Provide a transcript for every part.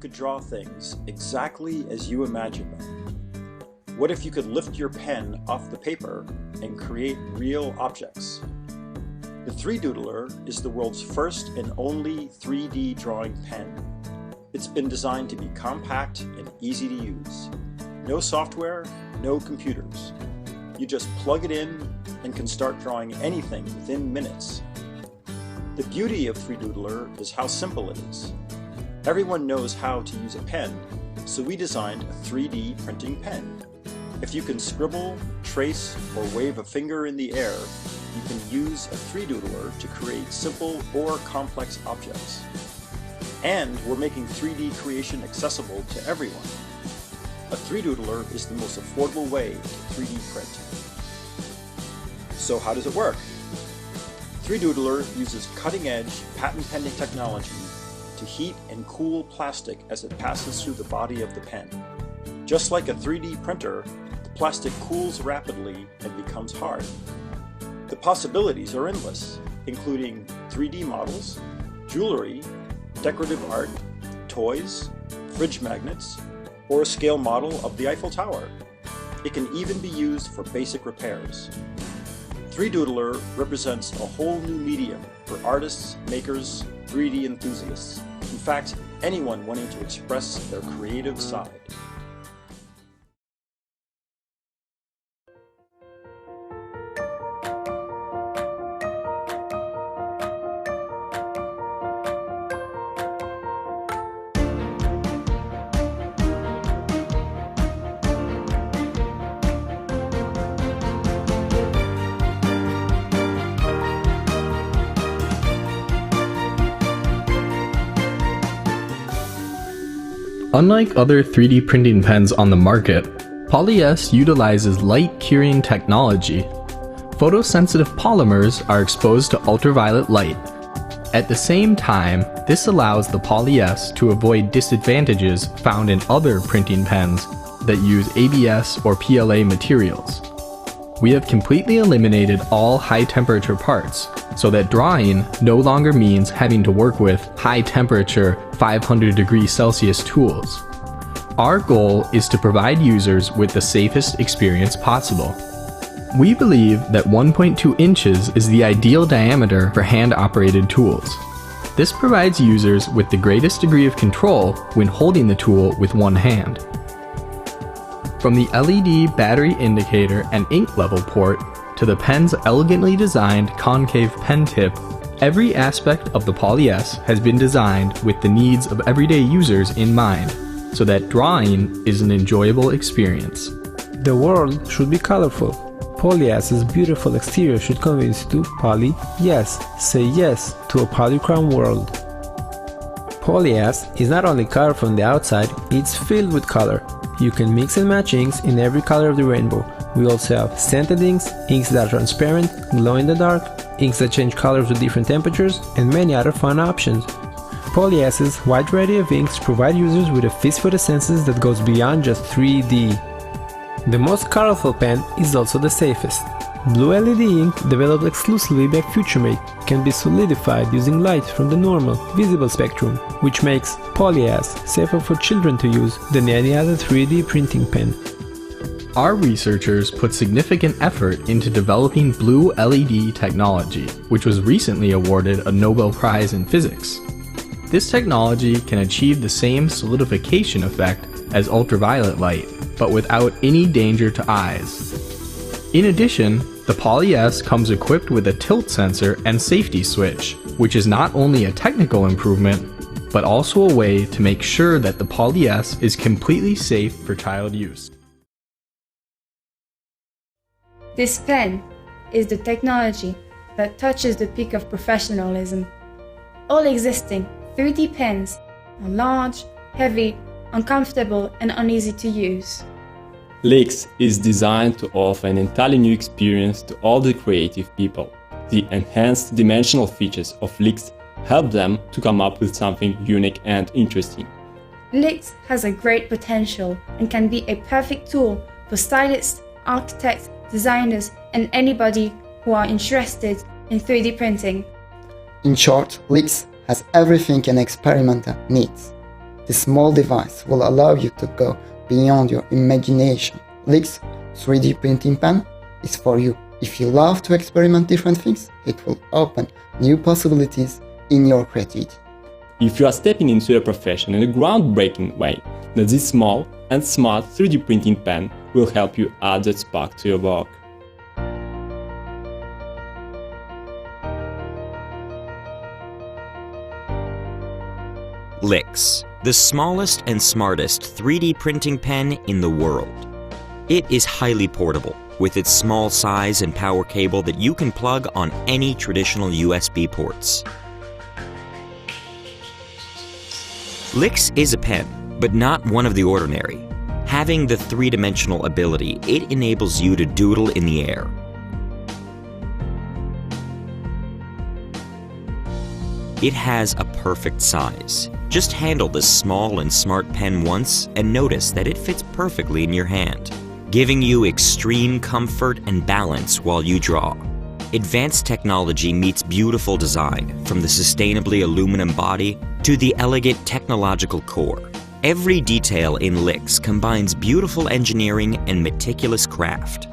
could draw things exactly as you imagine them? What if you could lift your pen off the paper and create real objects? The 3Doodler is the world's first and only 3D drawing pen. It's been designed to be compact and easy to use. No software, no computers. You just plug it in and can start drawing anything within minutes. The beauty of 3Doodler is how simple it is. Everyone knows how to use a pen, so we designed a 3D printing pen. If you can scribble, trace, or wave a finger in the air, you can use a 3Doodler to create simple or complex objects. And we're making 3D creation accessible to everyone. A 3Doodler is the most affordable way to 3D print. So how does it work? 3Doodler uses cutting-edge, patent-pending technology to heat and cool plastic as it passes through the body of the pen. Just like a 3D printer, the plastic cools rapidly and becomes hard. The possibilities are endless, including 3D models, jewelry, decorative art, toys, fridge magnets, or a scale model of the Eiffel Tower. It can even be used for basic repairs. 3Doodler represents a whole new medium for artists, makers, 3D enthusiasts. In fact, anyone wanting to express their creative side. Unlike other 3D printing pens on the market, PolyS utilizes light curing technology. Photosensitive polymers are exposed to ultraviolet light. At the same time, this allows the PolyS to avoid disadvantages found in other printing pens that use ABS or PLA materials. We have completely eliminated all high-temperature parts, so that drawing no longer means having to work with high-temperature 500°C tools. Our goal is to provide users with the safest experience possible. We believe that 1.2 inches is the ideal diameter for hand-operated tools. This provides users with the greatest degree of control when holding the tool with one hand. From the LED battery indicator and ink level port to the pen's elegantly designed concave pen tip, every aspect of the PolyS has been designed with the needs of everyday users in mind, so that drawing is an enjoyable experience. The world should be colorful. PolyS's beautiful exterior should convince you to PolyYes. Say yes to a polychrome world. PolyS is not only colorful on the outside, it's filled with color. You can mix and match inks in every color of the rainbow. We also have scented inks, inks that are transparent, glow in the dark, inks that change colors with different temperatures, and many other fun options. PolyS's wide variety of inks provide users with a feast for the senses that goes beyond just 3D. The most colorful pen is also the safest. Blue LED ink, developed exclusively by FutureMake, can be solidified using light from the normal, visible spectrum, which makes PolyS safer for children to use than any other 3D printing pen. Our researchers put significant effort into developing blue LED technology, which was recently awarded a Nobel Prize in Physics. This technology can achieve the same solidification effect as ultraviolet light, but without any danger to eyes. In addition, the PolyS comes equipped with a tilt sensor and safety switch, which is not only a technical improvement, but also a way to make sure that the PolyS is completely safe for child use. This pen is the technology that touches the peak of professionalism. All existing 3D pens are large, heavy, uncomfortable, and uneasy to use. Lix is designed to offer an entirely new experience to all the creative people. The enhanced dimensional features of Lix help them to come up with something unique and interesting. Lix has a great potential and can be a perfect tool for stylists, architects, designers, and anybody who are interested in 3D printing. In short, Lix has everything an experimenter needs. This small device will allow you to go beyond your imagination. LIX 3D printing pen is for you. If you love to experiment different things, it will open new possibilities in your creativity. If you are stepping into a profession in a groundbreaking way, then this small and smart 3D printing pen will help you add that spark to your work. LIX, the smallest and smartest 3D printing pen in the world. It is highly portable, with its small size and power cable that you can plug on any traditional USB ports. LIX is a pen, but not one of the ordinary. Having the three-dimensional ability, it enables you to doodle in the air. It has a perfect size. Just handle this small and smart pen once and notice that it fits perfectly in your hand, giving you extreme comfort and balance while you draw. Advanced technology meets beautiful design, from the sustainably aluminum body to the elegant technological core. Every detail in LIX combines beautiful engineering and meticulous craft.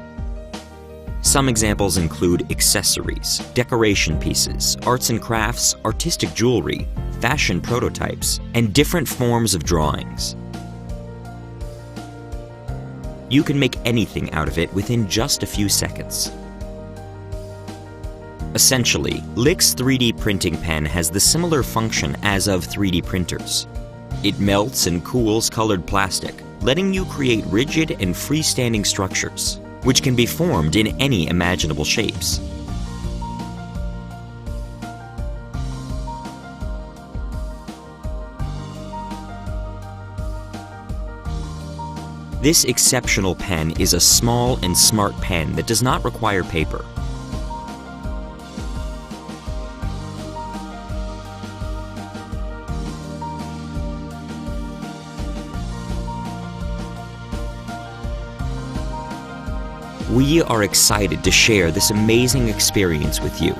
Some examples include accessories, decoration pieces, arts and crafts, artistic jewelry, fashion prototypes, and different forms of drawings. You can make anything out of it within just a few seconds. Essentially, LIX 3D printing pen has the similar function as of 3D printers. It melts and cools colored plastic, letting you create rigid and freestanding structures, which can be formed in any imaginable shapes. This exceptional pen is a small and smart pen that does not require paper. We are excited to share this amazing experience with you.